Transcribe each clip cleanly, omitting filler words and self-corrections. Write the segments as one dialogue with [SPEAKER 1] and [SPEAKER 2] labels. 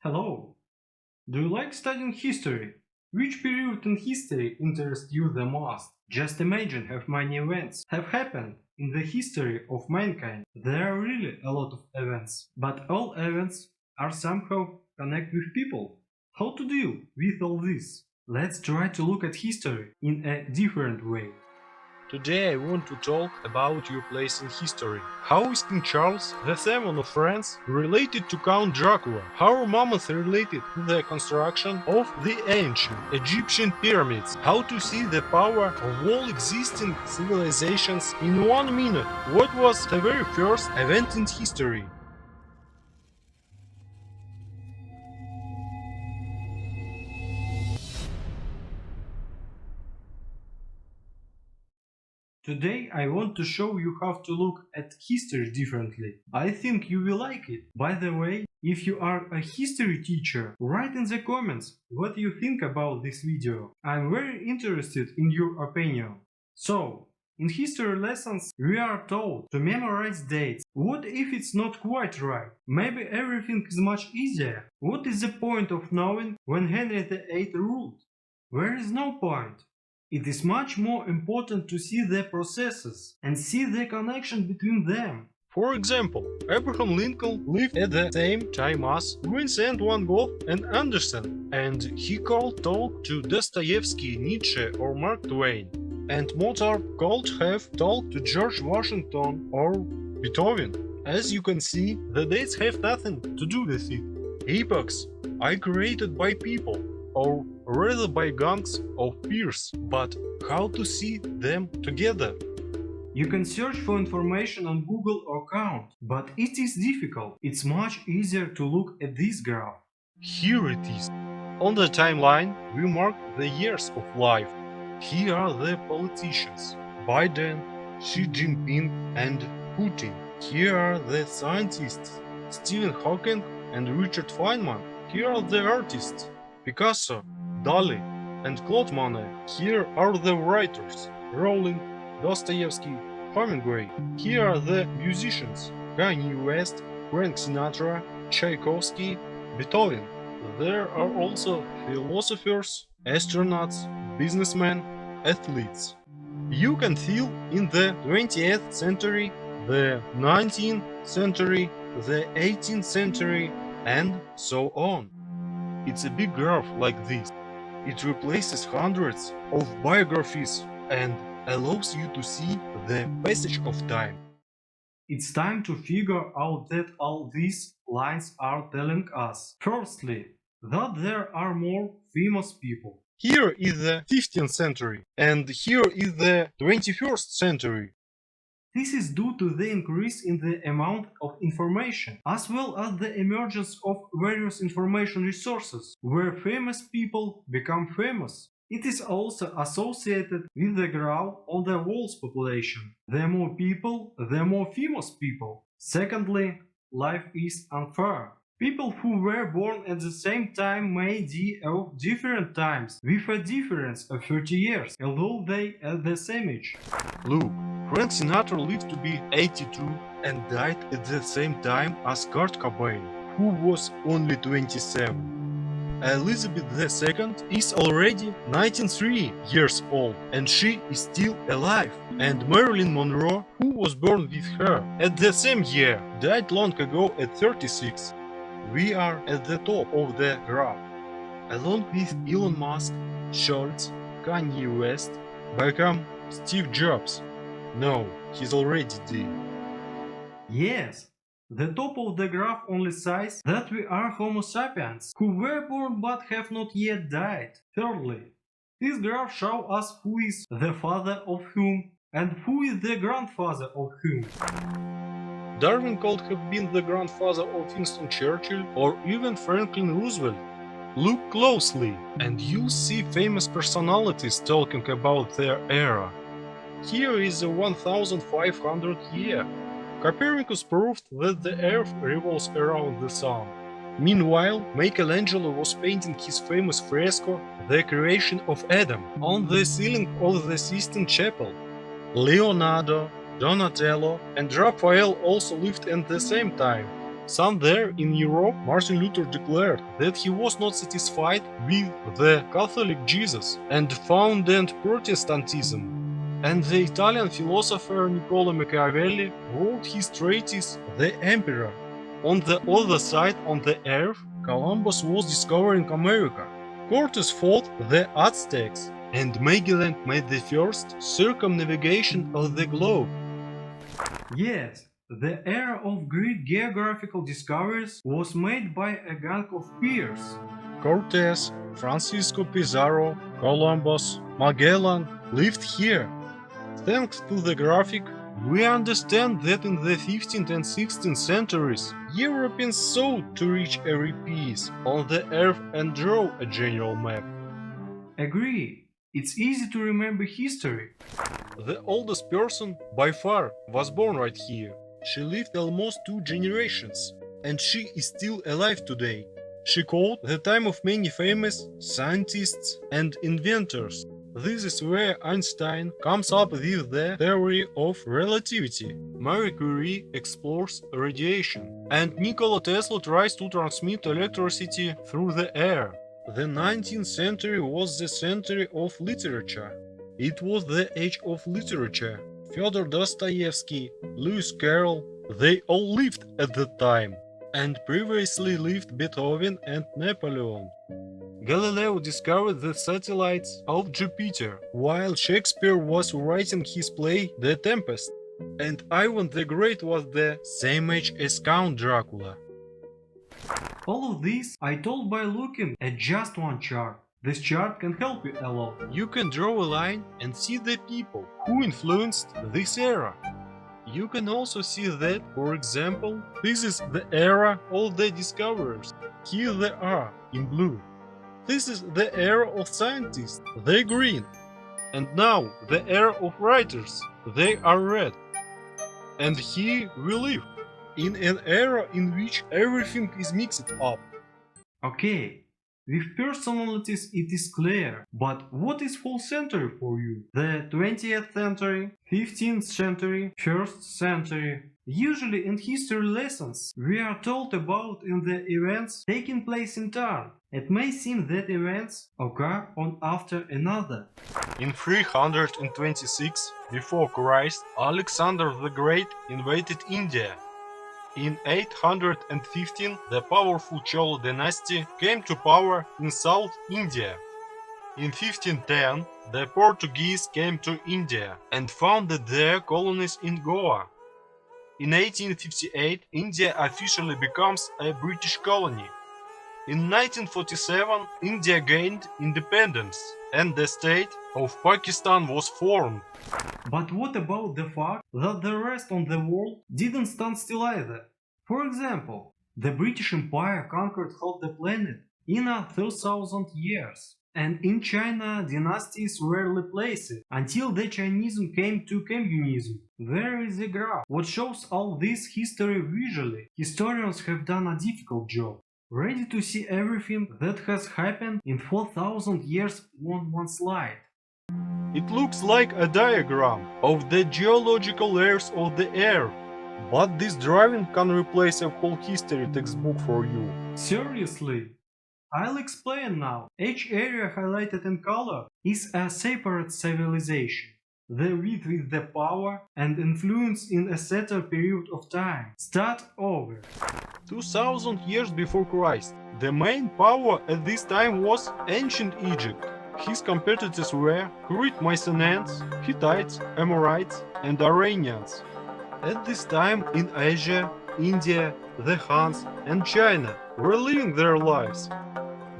[SPEAKER 1] Hello. Do you like studying history? Which period in history interests you the most? Just imagine how many events have happened in the history of mankind. There are really a lot of events, but all events are somehow connected with people. How to deal with all this? Let's try to look at history in a different way.
[SPEAKER 2] Today I want to talk about your place in history. How is King Charles, the seventh of France, related to Count Dracula? How are Mammoth related to the construction of the ancient Egyptian pyramids? How to see the power of all existing civilizations in 1 minute? What was the very first event in history?
[SPEAKER 1] Today I want to show you how to look at history differently. I think you will like it. By the way, if you are a history teacher, write in the comments what you think about this video. I'm very interested in your opinion. So, in history lessons we are told to memorize dates. What if it's not quite right? Maybe everything is much easier. What is the point of knowing when Henry VIII ruled? There is no point. It is much more important to see the processes and see the connection between them.
[SPEAKER 2] For example, Abraham Lincoln lived at the same time as Vincent van Gogh and Andersen, and he could talk to Dostoevsky, Nietzsche or Mark Twain. And Mozart could have talked to George Washington or Beethoven. As you can see, the dates have nothing to do with it. Epochs are created by people, or rather by gangs of peers, but how to see them together?
[SPEAKER 1] You can search for information on Google or Count, but it is difficult. It's much easier to look at this graph.
[SPEAKER 2] Here it is. On the timeline, we mark the years of life. Here are the politicians: Biden, Xi Jinping and Putin. Here are the scientists: Stephen Hawking and Richard Feynman. Here are the artists: Picasso, Dali and Claude Monet. Here are the writers: Rowling, Dostoevsky, Hemingway. Here are the musicians: Kanye West, Frank Sinatra, Tchaikovsky, Beethoven. There are also philosophers, astronauts, businessmen, athletes. You can feel in the 20th century, the 19th century, the 18th century, and so on. It's a big graph like this. It replaces hundreds of biographies and allows you to see the passage of time.
[SPEAKER 1] It's time to figure out that all these lines are telling us. Firstly, that there are more famous people.
[SPEAKER 2] Here is the 15th century, and here is the 21st century.
[SPEAKER 1] This is due to the increase in the amount of information, as well as the emergence of various information resources, where famous people become famous. It is also associated with the growth of the world's population. The more people, the more famous people. Secondly, life is unfair. People who were born at the same time may die at different times, with a difference of 30 years, although they are the same age.
[SPEAKER 2] Look, Frank Sinatra lived to be 82 and died at the same time as Kurt Cobain, who was only 27. Elizabeth II is already 93 years old and she is still alive. And Marilyn Monroe, who was born with her at the same year, died long ago at 36. We are at the top of the graph. Along with Elon Musk, Schultz, Kanye West, Beckham, Steve Jobs. No, he's already dead.
[SPEAKER 1] Yes, the top of the graph only says that we are Homo sapiens, who were born but have not yet died. Thirdly, this graph shows us who is the father of whom and who is the grandfather of whom.
[SPEAKER 2] Darwin could have been the grandfather of Winston Churchill or even Franklin Roosevelt. Look closely and you'll see famous personalities talking about their era. Here is the 1500 year. Copernicus proved that the Earth revolves around the Sun. Meanwhile, Michelangelo was painting his famous fresco, The Creation of Adam, on the ceiling of the Sistine Chapel. Leonardo, Donatello and Raphael also lived at the same time. Somewhere in Europe, Martin Luther declared that he was not satisfied with the Catholic Jesus and founded Protestantism. And the Italian philosopher Niccolò Machiavelli wrote his treatise The Emperor. On the other side of the earth, Columbus was discovering America. Cortes fought the Aztecs, and Magellan made the first circumnavigation of the globe.
[SPEAKER 1] Yes, the era of great geographical discoveries was made by a gang of peers.
[SPEAKER 2] Cortes, Francisco Pizarro, Columbus, Magellan lived here. Thanks to the graphic, we understand that in the 15th and 16th centuries, Europeans sought to reach every piece on the earth and draw a general map.
[SPEAKER 1] Agree. It's easy to remember history.
[SPEAKER 2] The oldest person, by far, was born right here. She lived almost 2 generations, and she is still alive today. She called the time of many famous scientists and inventors. This is where Einstein comes up with the theory of relativity. Marie Curie explores radiation, and Nikola Tesla tries to transmit electricity through the air. The 19th century was the century of literature. It was the age of literature. Fyodor Dostoevsky, Lewis Carroll, they all lived at that time. And previously lived Beethoven and Napoleon. Galileo discovered the satellites of Jupiter, while Shakespeare was writing his play The Tempest. And Ivan the Great was the same age as Count Dracula.
[SPEAKER 1] All of this I told by looking at just one chart. This chart can help you a lot.
[SPEAKER 2] You can draw a line and see the people who influenced this era. You can also see that, for example, this is the era of the discoverers. Here they are, in blue. This is the era of scientists, they green. And now the era of writers, they are red. And here we live, in an era in which everything is mixed up.
[SPEAKER 1] Okay, with personalities it is clear, but what is full century for you? The 20th century, 15th century, 1st century? Usually in history lessons we are told about in the events taking place in time. It may seem that events occur one after another.
[SPEAKER 2] In 326 before Christ, Alexander the Great invaded India. In 815, the powerful Chola dynasty came to power in South India. In 1510, the Portuguese came to India and founded their colonies in Goa. In 1858, India officially becomes a British colony. In 1947, India gained independence and the state of Pakistan was formed.
[SPEAKER 1] But what about the fact that the rest of the world didn't stand still either? For example, the British Empire conquered half the planet in 3,000 years. And in China, dynasties were replaced until the Chinese came to communism. There is a graph what shows all this history visually. Historians have done a difficult job. Ready to see everything that has happened in 4,000 years on one slide.
[SPEAKER 2] It looks like a diagram of the geological layers of the Earth. But this drawing can replace a whole history textbook for you.
[SPEAKER 1] Seriously? I'll explain now. Each area highlighted in color is a separate civilization. The width with the power and influence in a certain period of time. Start over.
[SPEAKER 2] 2000 years before Christ, the main power at this time was ancient Egypt. His competitors were Crete Mycenaeans, Hittites, Amorites, and Iranians. At this time in Asia, India, the Huns, and China were living their lives.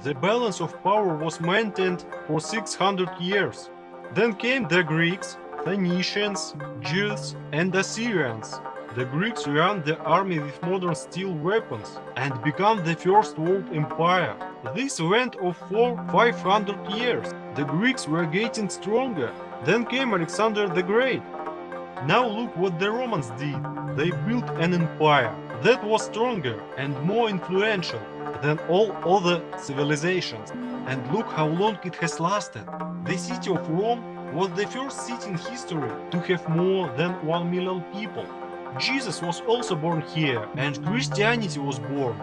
[SPEAKER 2] The balance of power was maintained for 600 years. Then came the Greeks, Phoenicians, Jews, and Assyrians. The Greeks ran the army with modern steel weapons and became the first world empire. This went on for 500 years. The Greeks were getting stronger. Then came Alexander the Great. Now look what the Romans did. They built an empire that was stronger and more influential than all other civilizations. And look how long it has lasted. The city of Rome was the first city in history to have more than 1 million people. Jesus was also born here, and Christianity was born.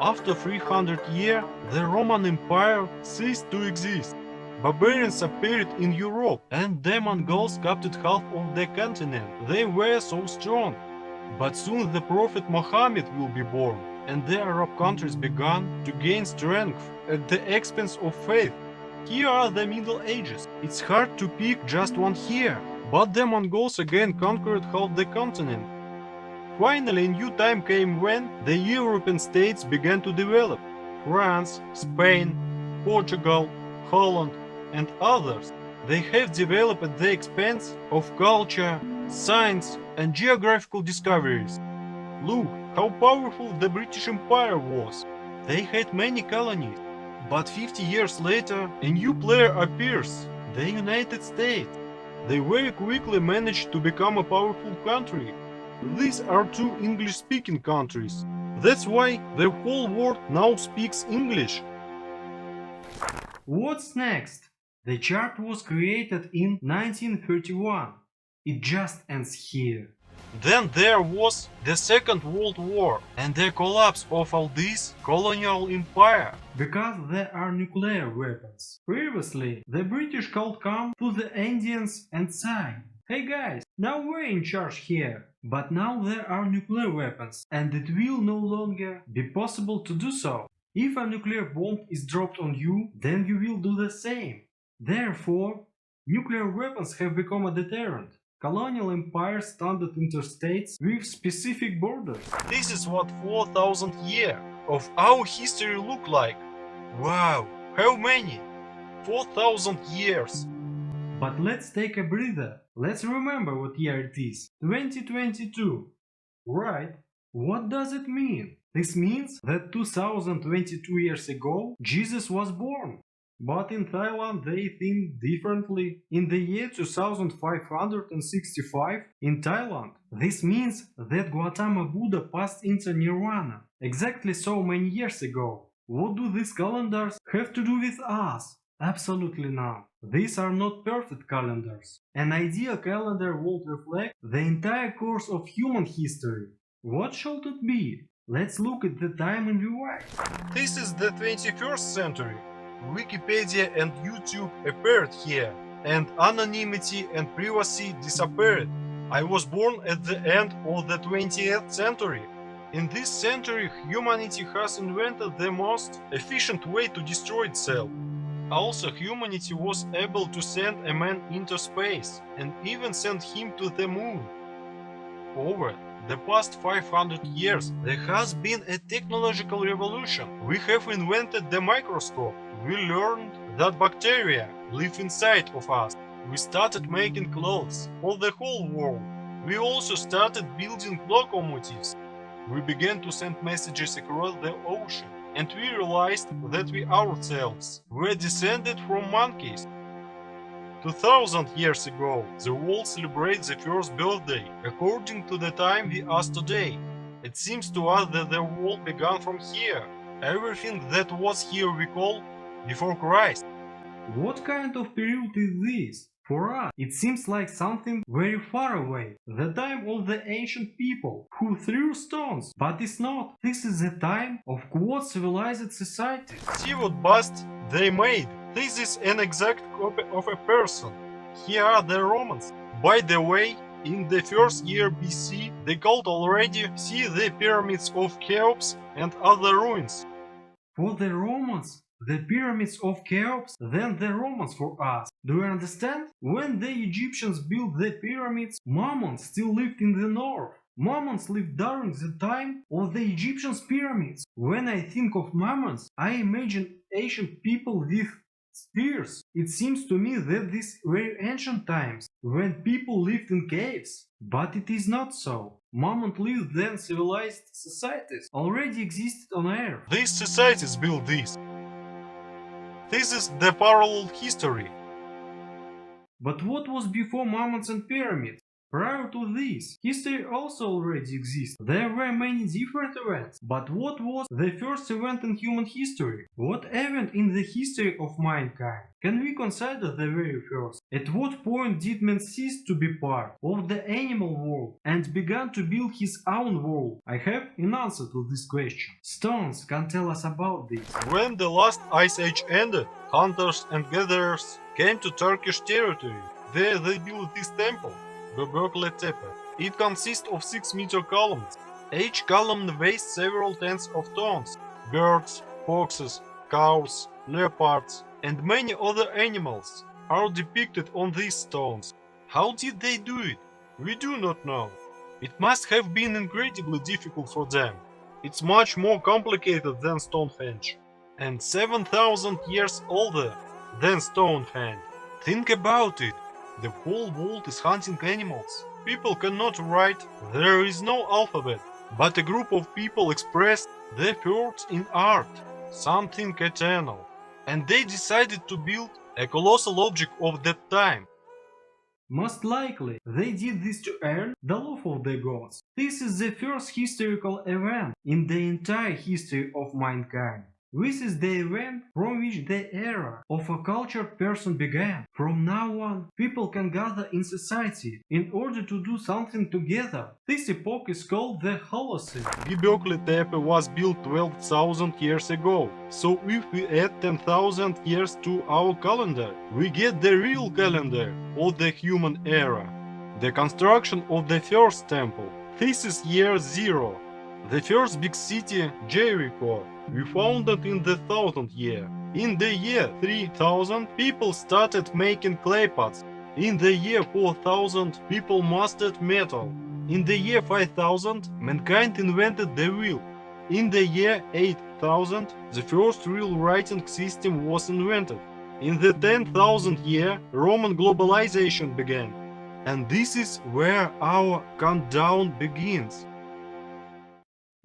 [SPEAKER 2] After 300 years, the Roman Empire ceased to exist. Barbarians appeared in Europe, and the Mongols captured half of the continent. They were so strong. But soon the Prophet Muhammad will be born, and the Arab countries began to gain strength at the expense of faith. Here are the Middle Ages. It's hard to pick just one here, but the Mongols again conquered half the continent. Finally, a new time came when the European states began to develop. France, Spain, Portugal, Holland, and others. They have developed at the expense of culture, science, and geographical discoveries. Look how powerful the British Empire was. They had many colonies. But 50 years later, a new player appears, the United States. They very quickly managed to become a powerful country. These are two English-speaking countries. That's why the whole world now speaks English.
[SPEAKER 1] What's next? The chart was created in 1931. It just ends here.
[SPEAKER 2] Then there was the Second World War and the collapse of all this colonial empire.
[SPEAKER 1] Because there are nuclear weapons. Previously, the British could come to the Indians and say, "Hey guys, now we're in charge here." But now there are nuclear weapons, and it will no longer be possible to do so. If a nuclear bomb is dropped on you, then you will do the same. Therefore, nuclear weapons have become a deterrent. Colonial empires standard interstates with specific borders.
[SPEAKER 2] This is what 4,000 years of our history look like. Wow, how many? 4,000 years.
[SPEAKER 1] But let's take a breather. Let's remember what year it is. 2022. Right. What does it mean? This means that 2022 years ago, Jesus was born. But in Thailand they think differently. In the year 2565 in Thailand, this means that Gautama Buddha passed into Nirvana exactly so many years ago. What do these calendars have to do with us? Absolutely none. These are not perfect calendars. An ideal calendar would reflect the entire course of human history. What should it be? Let's look at the time in rewind.
[SPEAKER 2] This is the 21st century. Wikipedia and YouTube appeared here, and anonymity and privacy disappeared. I was born at the end of the 20th century. In this century, humanity has invented the most efficient way to destroy itself. Also, humanity was able to send a man into space, and even send him to the moon. Over the past 500 years, there has been a technological revolution. We have invented the microscope. We learned that bacteria live inside of us. We started making clothes for the whole world. We also started building locomotives. We began to send messages across the ocean, and we realized that we ourselves were descended from monkeys. 2000 years ago, the world celebrates the first birthday according to the time we are today. It seems to us that the world began from here. Everything that was here we call before Christ.
[SPEAKER 1] What kind of period is this? For us, it seems like something very far away. The time of the ancient people who threw stones, but it's not. This is the time of quote civilized society.
[SPEAKER 2] See what bust they made. This is an exact copy of a person. Here are the Romans. By the way, in the first year BC, they could already see the pyramids of Cheops and other ruins.
[SPEAKER 1] For the Romans, the pyramids of Cheops, then the Romans for us. Do you understand? When the Egyptians built the pyramids, Mammon still lived in the north. Mammons lived during the time of the Egyptian pyramids. When I think of Mammons, I imagine ancient people with spears. It seems to me that these were ancient times, when people lived in caves. But it is not so. Mammon lived then civilized societies already existed on Earth.
[SPEAKER 2] These societies built this. This is the parallel history.
[SPEAKER 1] But what was before Mammons and pyramids? Prior to this, history also already exists. There were many different events, but what was the first event in human history? What event in the history of mankind can we consider the very first? At what point did man cease to be part of the animal world and began to build his own world? I have an answer to this question. Stones can tell us about this.
[SPEAKER 2] When the last ice age ended, hunters and gatherers came to Turkish territory. There they built this temple, Göbekli Tepe. It consists of 6-meter columns. Each column weighs several tens of tons. Birds, foxes, cows, leopards, and many other animals are depicted on these stones. How did they do it? We do not know. It must have been incredibly difficult for them. It's much more complicated than Stonehenge, and 7,000 years older than Stonehenge. Think about it. The whole world is hunting animals. People cannot write, there is no alphabet, but a group of people expressed their thoughts in art, something eternal, and they decided to build a colossal object of that time.
[SPEAKER 1] Most likely, they did this to earn the love of the gods. This is the first historical event in the entire history of mankind. This is the event from which the era of a cultured person began. From now on, people can gather in society in order to do something together. This epoch is called the Holocene.
[SPEAKER 2] Göbekli Tepe was built 12,000 years ago, so if we add 10,000 years to our calendar, we get the real calendar of the human era. The construction of the first temple. This is year 0. The first big city, Jericho, we founded in the 1000th year. In the year 3000, people started making clay pots. In the year 4000, people mastered metal. In the year 5000, mankind invented the wheel. In the year 8000, the first real writing system was invented. In the 10,000th year, Roman globalization began. And this is where our countdown begins.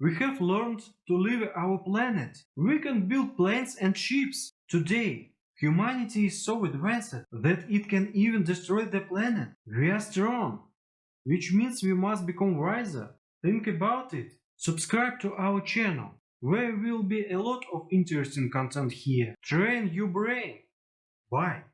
[SPEAKER 1] We have learned to leave our planet. We can build planes and ships. Today, humanity is so advanced that it can even destroy the planet. We are strong, which means we must become wiser. Think about it. Subscribe to our channel. There will be a lot of interesting content here. Train your brain. Bye.